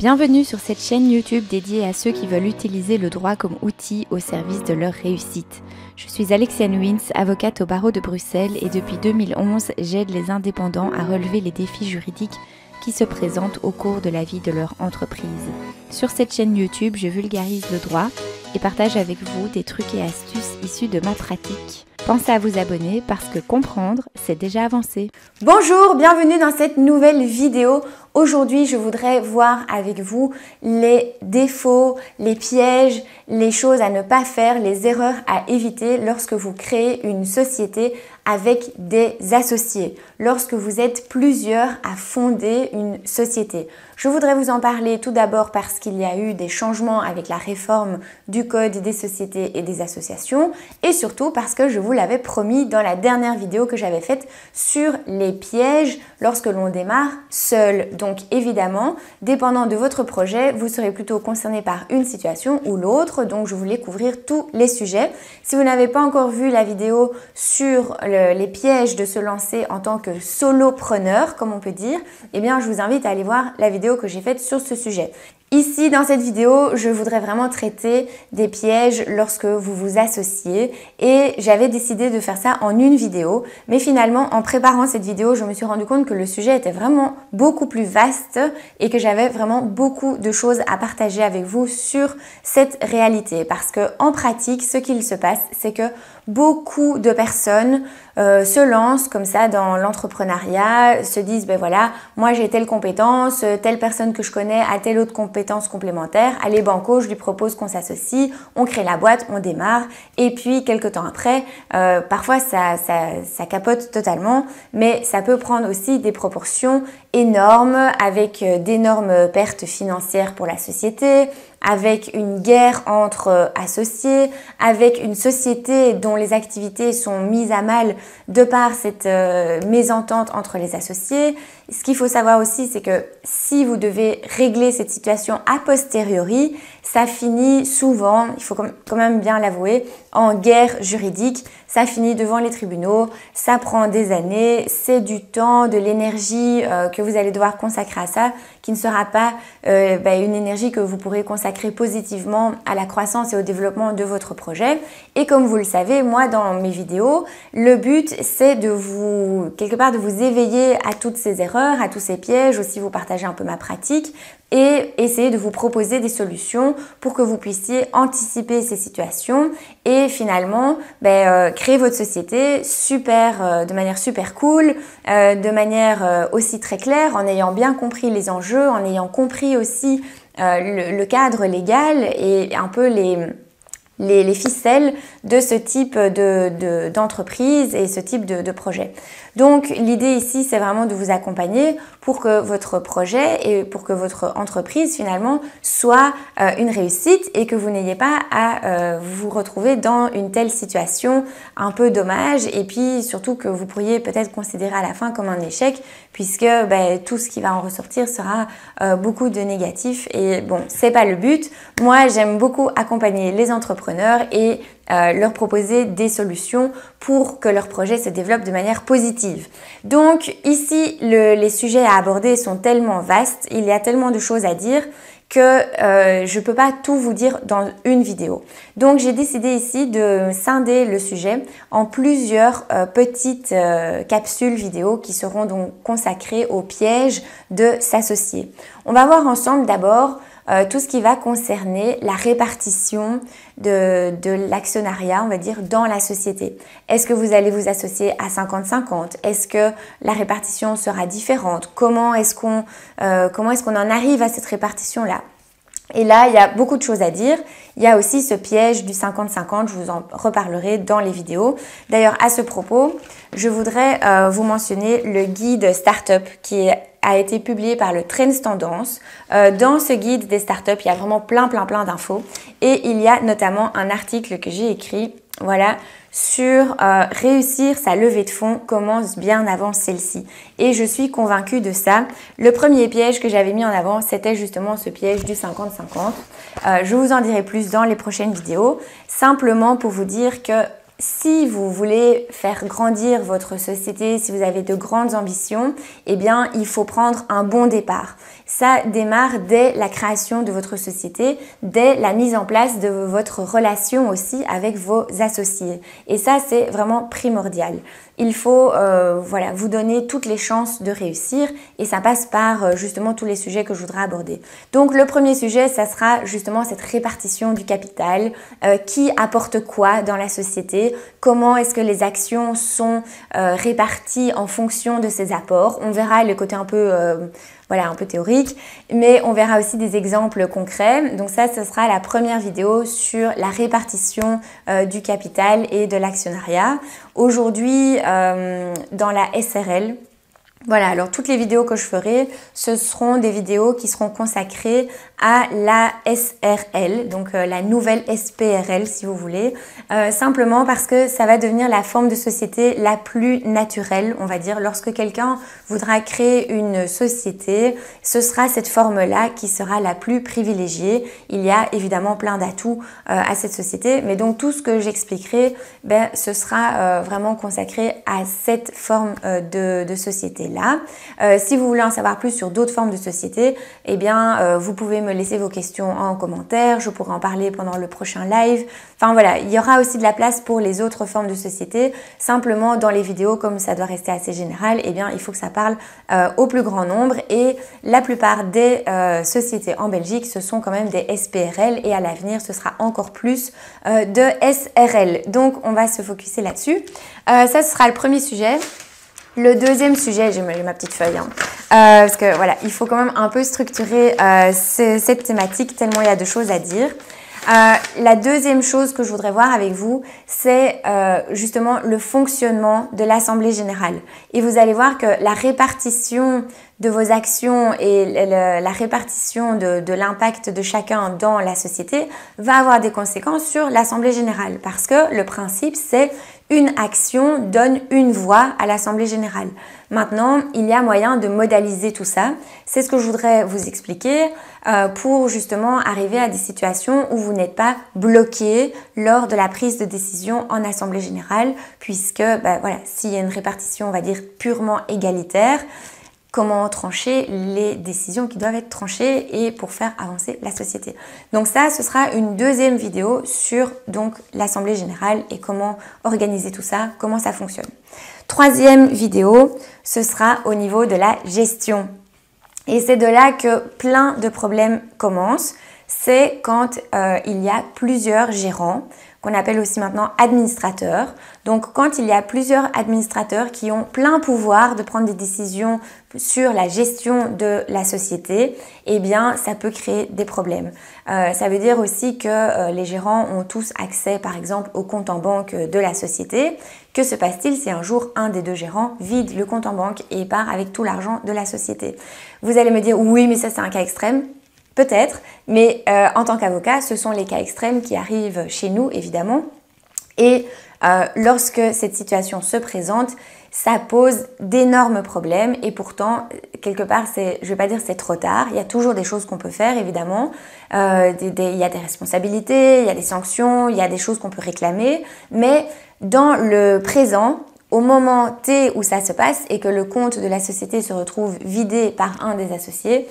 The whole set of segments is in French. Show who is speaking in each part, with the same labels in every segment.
Speaker 1: Bienvenue sur cette chaîne YouTube dédiée à ceux qui veulent utiliser le droit comme outil au service de leur réussite. Je suis Alexiane Wins, avocate au barreau de Bruxelles et depuis 2011, j'aide les indépendants à relever les défis juridiques qui se présentent au cours de la vie de leur entreprise. Sur cette chaîne YouTube, je vulgarise le droit et partage avec vous des trucs et astuces issus de ma pratique. Pensez à vous abonner parce que comprendre, c'est déjà avancer.
Speaker 2: Bonjour, bienvenue dans cette nouvelle vidéo. Aujourd'hui, je voudrais voir avec vous les défauts, les pièges, les choses à ne pas faire, les erreurs à éviter lorsque vous créez une société avec des associés, lorsque vous êtes plusieurs à fonder une société. Je voudrais vous en parler tout d'abord parce qu'il y a eu des changements avec la réforme du Code des sociétés et des associations et surtout parce que je vous l'avais promis dans la dernière vidéo que j'avais faite sur les pièges lorsque l'on démarre seul. Donc évidemment, dépendant de votre projet, vous serez plutôt concerné par une situation ou l'autre. Donc je voulais couvrir tous les sujets. Si vous n'avez pas encore vu la vidéo sur les pièges de se lancer en tant que solopreneur, comme on peut dire, eh bien je vous invite à aller voir la vidéo que j'ai faite sur ce sujet. Ici, dans cette vidéo, je voudrais vraiment traiter des pièges lorsque vous vous associez et j'avais décidé de faire ça en une vidéo. Mais finalement, en préparant cette vidéo, je me suis rendu compte que le sujet était vraiment beaucoup plus vaste et que j'avais vraiment beaucoup de choses à partager avec vous sur cette réalité. Parce que en pratique, ce qu'il se passe, c'est que beaucoup de personnes se lancent comme ça dans l'entrepreneuriat, se disent ben voilà, moi j'ai telle compétence, telle personne que je connais a telle autre compétence complémentaire, allez banco, je lui propose qu'on s'associe, on crée la boîte, on démarre et puis quelques temps après, parfois ça capote totalement, mais ça peut prendre aussi des proportions énormes avec d'énormes pertes financières pour la société, avec une guerre entre associés, avec une société dont les activités sont mises à mal de par cette mésentente entre les associés. Ce qu'il faut savoir aussi, c'est que si vous devez régler cette situation a posteriori, ça finit souvent, il faut quand même bien l'avouer, en guerre juridique. Ça finit devant les tribunaux, ça prend des années, c'est du temps, de l'énergie que vous allez devoir consacrer à ça, qui ne sera pas une énergie que vous pourrez consacrer positivement à la croissance et au développement de votre projet. Et comme vous le savez, moi dans mes vidéos, le but c'est de vous, quelque part, de vous éveiller à toutes ces erreurs, à tous ces pièges, aussi vous partager un peu ma pratique et essayer de vous proposer des solutions pour que vous puissiez anticiper ces situations et finalement créer votre société de manière super cool, de manière aussi très claire, en ayant bien compris les enjeux, en ayant compris aussi le cadre légal et un peu les ficelles de ce type d'entreprise et ce type de projet. Donc l'idée ici, c'est vraiment de vous accompagner pour que votre projet et pour que votre entreprise finalement soit une réussite et que vous n'ayez pas à vous retrouver dans une telle situation un peu dommage et puis surtout que vous pourriez peut-être considérer à la fin comme un échec puisque tout ce qui va en ressortir sera beaucoup de négatif et bon, c'est pas le but. Moi, j'aime beaucoup accompagner les entrepreneurs et leur proposer des solutions pour que leur projet se développe de manière positive. Donc ici, les sujets à aborder sont tellement vastes, il y a tellement de choses à dire que je ne peux pas tout vous dire dans une vidéo. Donc j'ai décidé ici de scinder le sujet en plusieurs petites capsules vidéo qui seront donc consacrées aux pièges de s'associer. On va voir ensemble d'abord tout ce qui va concerner la répartition de l'actionnariat, on va dire, dans la société. Est-ce que vous allez vous associer à 50-50? Est-ce que la répartition sera différente? Comment est-ce qu'on en arrive à cette répartition-là? Et là, il y a beaucoup de choses à dire. Il y a aussi ce piège du 50-50, je vous en reparlerai dans les vidéos. D'ailleurs, à ce propos, je voudrais vous mentionner le guide Startup qui a été publié par le Trends Tendance. Dans ce guide des startups, il y a vraiment plein d'infos. Et il y a notamment un article que j'ai écrit, voilà, sur réussir sa levée de fonds commence bien avant celle-ci. Et je suis convaincue de ça. Le premier piège que j'avais mis en avant, c'était justement ce piège du 50-50. Je vous en dirai plus dans les prochaines vidéos. Simplement pour vous dire que si vous voulez faire grandir votre société, si vous avez de grandes ambitions, eh bien, il faut prendre un bon départ. ça démarre dès la création de votre société, dès la mise en place de votre relation aussi avec vos associés. Et ça, c'est vraiment primordial. Il faut voilà, vous donner toutes les chances de réussir et ça passe par justement tous les sujets que je voudrais aborder. Donc le premier sujet, ça sera justement cette répartition du capital, qui apporte quoi dans la société, comment est-ce que les actions sont réparties en fonction de ces apports. On verra le côté un peu voilà, un peu théorique, mais on verra aussi des exemples concrets. Donc ça, ce sera la première vidéo sur la répartition du capital et de l'actionnariat. Aujourd'hui, dans la SRL, voilà, alors toutes les vidéos que je ferai, ce seront des vidéos qui seront consacrées à la SRL, donc la nouvelle SPRL si vous voulez, simplement parce que ça va devenir la forme de société la plus naturelle, on va dire. Lorsque quelqu'un voudra créer une société, ce sera cette forme-là qui sera la plus privilégiée. Il y a évidemment plein d'atouts à cette société, mais donc tout ce que j'expliquerai, ben, ce sera vraiment consacré à cette forme de société. Si vous voulez en savoir plus sur d'autres formes de société, eh bien, vous pouvez me laisser vos questions en commentaire, je pourrai en parler pendant le prochain live. Enfin voilà, il y aura aussi de la place pour les autres formes de société. Simplement, dans les vidéos, comme ça doit rester assez général, eh bien, il faut que ça parle au plus grand nombre. Et la plupart des sociétés en Belgique, ce sont quand même des SPRL et à l'avenir, ce sera encore plus de SRL. Donc, on va se focuser là-dessus. Ça, ce sera le premier sujet. Le deuxième sujet, j'ai ma petite feuille, hein, parce que voilà, il faut quand même un peu structurer cette thématique tellement il y a de choses à dire. La deuxième chose que je voudrais voir avec vous, c'est justement le fonctionnement de l'Assemblée générale. Et vous allez voir que la répartition de vos actions et la répartition de l'impact de chacun dans la société va avoir des conséquences sur l'Assemblée générale. Parce que le principe, c'est une action donne une voix à l'Assemblée générale. Maintenant, il y a moyen de modéliser tout ça. C'est ce que je voudrais vous expliquer pour justement arriver à des situations où vous n'êtes pas bloqué lors de la prise de décision en Assemblée générale, puisque voilà, s'il y a une répartition, on va dire, purement égalitaire, comment trancher les décisions qui doivent être tranchées et pour faire avancer la société. Donc ça, ce sera une deuxième vidéo sur donc l'Assemblée générale et comment organiser tout ça, comment ça fonctionne. Troisième vidéo, ce sera au niveau de la gestion. Et c'est de là que plein de problèmes commencent. C'est quand il y a plusieurs gérants, qu'on appelle aussi maintenant administrateurs. Donc quand il y a plusieurs administrateurs qui ont plein pouvoir de prendre des décisions sur la gestion de la société, eh bien ça peut créer des problèmes. Ça veut dire aussi que les gérants ont tous accès par exemple au compte en banque de la société. Que se passe-t-il si un jour un des deux gérants vide le compte en banque et part avec tout l'argent de la société? Vous allez me dire oui, mais ça c'est un cas extrême. Peut-être, mais en tant qu'avocat, ce sont les cas extrêmes qui arrivent chez nous, évidemment. Et lorsque cette situation se présente, ça pose d'énormes problèmes. Et pourtant, quelque part, je ne vais pas dire c'est trop tard. Il y a toujours des choses qu'on peut faire, évidemment. Il y a des responsabilités, il y a des sanctions, il y a des choses qu'on peut réclamer. Mais dans le présent, au moment T où ça se passe et que le compte de la société se retrouve vidé par un des associés,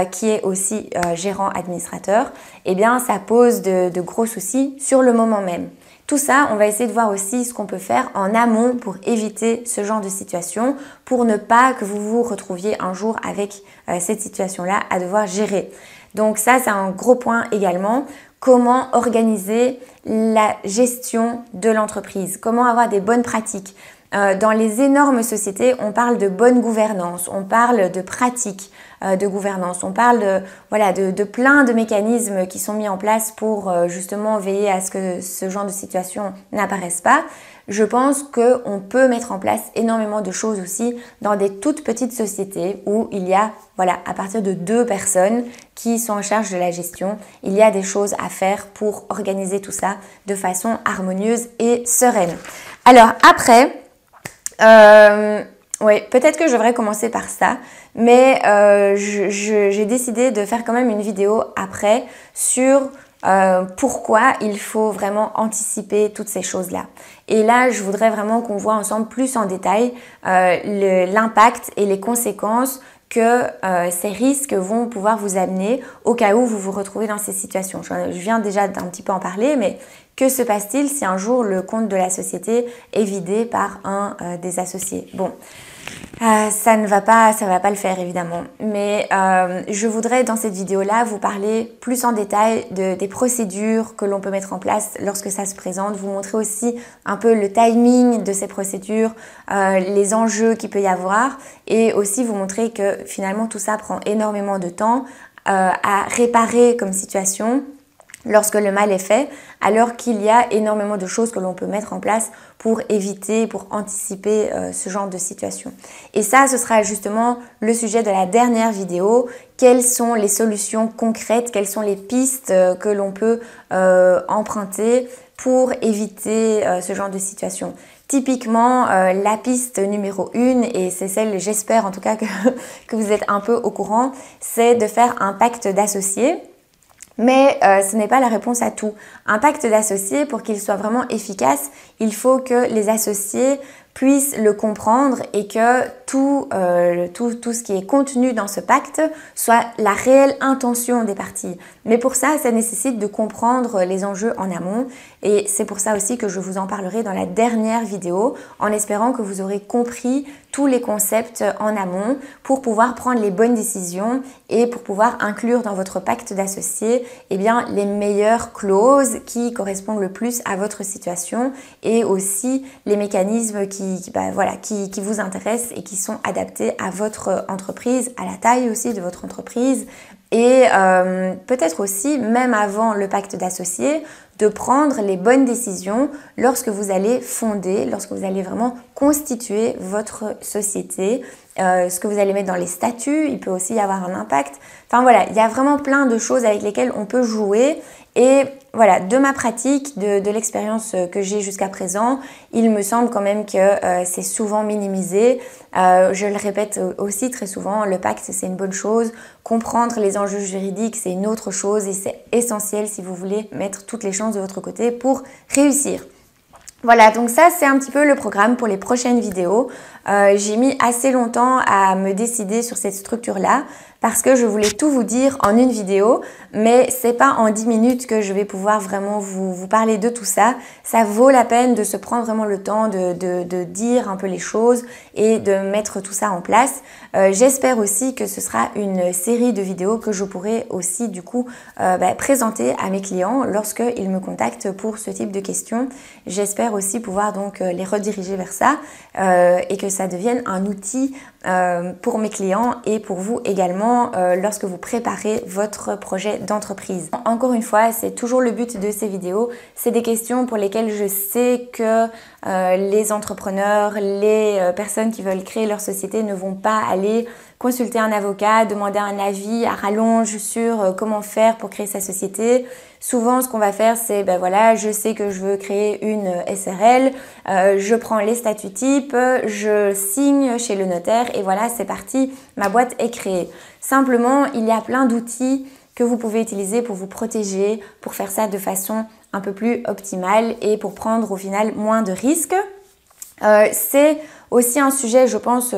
Speaker 2: qui est aussi gérant administrateur, eh bien ça pose de gros soucis sur le moment même. Tout ça, on va essayer de voir aussi ce qu'on peut faire en amont pour éviter ce genre de situation, pour ne pas que vous vous retrouviez un jour avec cette situation-là à devoir gérer. Donc ça, c'est un gros point également. Comment organiser la gestion de l'entreprise? Comment avoir des bonnes pratiques? Dans les énormes sociétés, on parle de bonne gouvernance, on parle de pratiques de gouvernance, on parle de plein de mécanismes qui sont mis en place pour justement veiller à ce que ce genre de situation n'apparaisse pas. Je pense qu'on peut mettre en place énormément de choses aussi dans des toutes petites sociétés où il y a, à partir de 2 personnes qui sont en charge de la gestion, il y a des choses à faire pour organiser tout ça de façon harmonieuse et sereine. Alors après, oui, peut-être que je devrais commencer par ça, mais j'ai décidé de faire quand même une vidéo après sur pourquoi il faut vraiment anticiper toutes ces choses-là. Et là, je voudrais vraiment qu'on voit ensemble plus en détail l'impact et les conséquences que ces risques vont pouvoir vous amener au cas où vous vous retrouvez dans ces situations. Je viens déjà d'un petit peu en parler, mais que se passe-t-il si un jour le compte de la société est vidé par un des associés? Bon, ça va pas le faire évidemment. Mais je voudrais dans cette vidéo-là vous parler plus en détail des procédures que l'on peut mettre en place lorsque ça se présente. Vous montrer aussi un peu le timing de ces procédures, les enjeux qu'il peut y avoir et aussi vous montrer que finalement tout ça prend énormément de temps à réparer comme situation lorsque le mal est fait, alors qu'il y a énormément de choses que l'on peut mettre en place pour éviter, pour anticiper ce genre de situation. Et ça, ce sera justement le sujet de la dernière vidéo. Quelles sont les solutions concrètes, quelles sont les pistes que l'on peut emprunter pour éviter ce genre de situation. Typiquement, la piste numéro 1, et c'est celle, j'espère en tout cas que vous êtes un peu au courant, c'est de faire un pacte d'associés. Mais ce n'est pas la réponse à tout. Un pacte d'associés, pour qu'il soit vraiment efficace, il faut que les associés puissent le comprendre et que tout ce qui est contenu dans ce pacte soit la réelle intention des parties. Mais pour ça, ça nécessite de comprendre les enjeux en amont et c'est pour ça aussi que je vous en parlerai dans la dernière vidéo en espérant que vous aurez compris tous les concepts en amont pour pouvoir prendre les bonnes décisions et pour pouvoir inclure dans votre pacte d'associés les meilleures clauses qui correspondent le plus à votre situation et aussi les mécanismes qui vous intéressent et qui sont adaptés à votre entreprise, à la taille aussi de votre entreprise et peut-être aussi, même avant le pacte d'associés, de prendre les bonnes décisions lorsque vous allez fonder, lorsque vous allez vraiment constituer votre société, ce que vous allez mettre dans les statuts, il peut aussi y avoir un impact. Enfin voilà, il y a vraiment plein de choses avec lesquelles on peut jouer et voilà, de ma pratique, de l'expérience que j'ai jusqu'à présent, il me semble quand même que c'est souvent minimisé. Je le répète aussi très souvent, le pacte c'est une bonne chose, comprendre les enjeux juridiques c'est une autre chose et c'est essentiel si vous voulez mettre toutes les chances de votre côté pour réussir. Voilà, donc ça c'est un petit peu le programme pour les prochaines vidéos. J'ai mis assez longtemps à me décider sur cette structure-là parce que je voulais tout vous dire en une vidéo, mais c'est pas en 10 minutes que je vais pouvoir vraiment vous parler de tout ça. Ça vaut la peine de se prendre vraiment le temps de dire un peu les choses et de mettre tout ça en place. J'espère aussi que ce sera une série de vidéos que je pourrai aussi du coup présenter à mes clients lorsqu'ils me contactent pour ce type de questions. J'espère aussi pouvoir donc les rediriger vers ça et que ça devienne un outil pour mes clients et pour vous également lorsque vous préparez votre projet d'entreprise. Encore une fois, c'est toujours le but de ces vidéos. C'est des questions pour lesquelles je sais que les entrepreneurs, les personnes qui veulent créer leur société ne vont pas aller consulter un avocat, demander un avis à rallonge sur comment faire pour créer sa société. Souvent, ce qu'on va faire, c'est je sais que je veux créer une SRL, je prends les statuts types, je signe chez le notaire et voilà, c'est parti, ma boîte est créée. Simplement, il y a plein d'outils que vous pouvez utiliser pour vous protéger, pour faire ça de façon un peu plus optimale et pour prendre au final moins de risques. C'est aussi un sujet, je pense,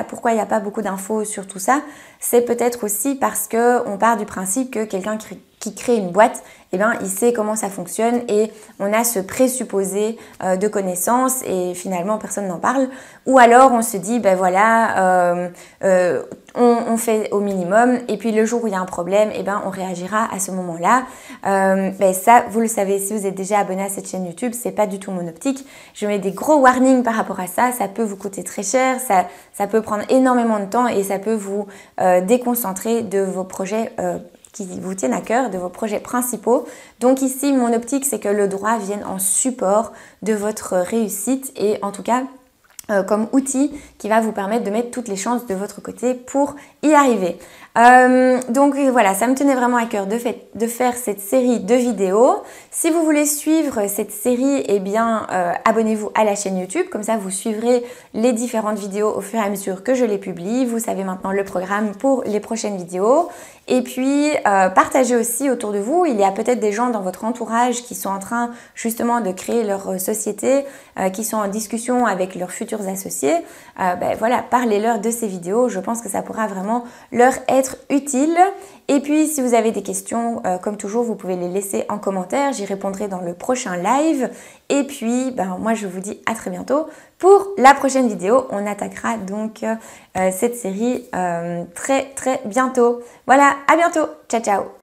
Speaker 2: pourquoi il n'y a pas beaucoup d'infos sur tout ça, c'est peut-être aussi parce qu'on part du principe que quelqu'un qui crée une boîte, il sait comment ça fonctionne et on a ce présupposé de connaissances et finalement personne n'en parle. Ou alors on se dit, on fait au minimum et puis le jour où il y a un problème, on réagira à ce moment-là. Ça, vous le savez, si vous êtes déjà abonné à cette chaîne YouTube, c'est pas du tout mon optique. Je mets des gros warnings par rapport à ça. Ça peut vous coûter très cher, ça peut prendre énormément de temps et ça peut vous déconcentrer de vos projets qui vous tiennent à cœur, de vos projets principaux. Donc ici, mon optique, c'est que le droit vienne en support de votre réussite et en tout cas, comme outil qui va vous permettre de mettre toutes les chances de votre côté pour y arriver. Donc voilà, ça me tenait vraiment à cœur de faire cette série de vidéos. Si vous voulez suivre cette série, eh bien abonnez-vous à la chaîne YouTube, comme ça vous suivrez les différentes vidéos au fur et à mesure que je les publie. Vous savez maintenant le programme pour les prochaines vidéos. Et puis partagez aussi autour de vous, il y a peut-être des gens dans votre entourage qui sont en train justement de créer leur société, qui sont en discussion avec leurs futurs associés. Voilà, parlez-leur de ces vidéos, je pense que ça pourra vraiment leur être utile. Et puis si vous avez des questions, comme toujours, vous pouvez les laisser en commentaire, j'y répondrai dans le prochain live. Et puis moi je vous dis à très bientôt pour la prochaine vidéo. On attaquera donc cette série très bientôt. Voilà, à bientôt, ciao ciao.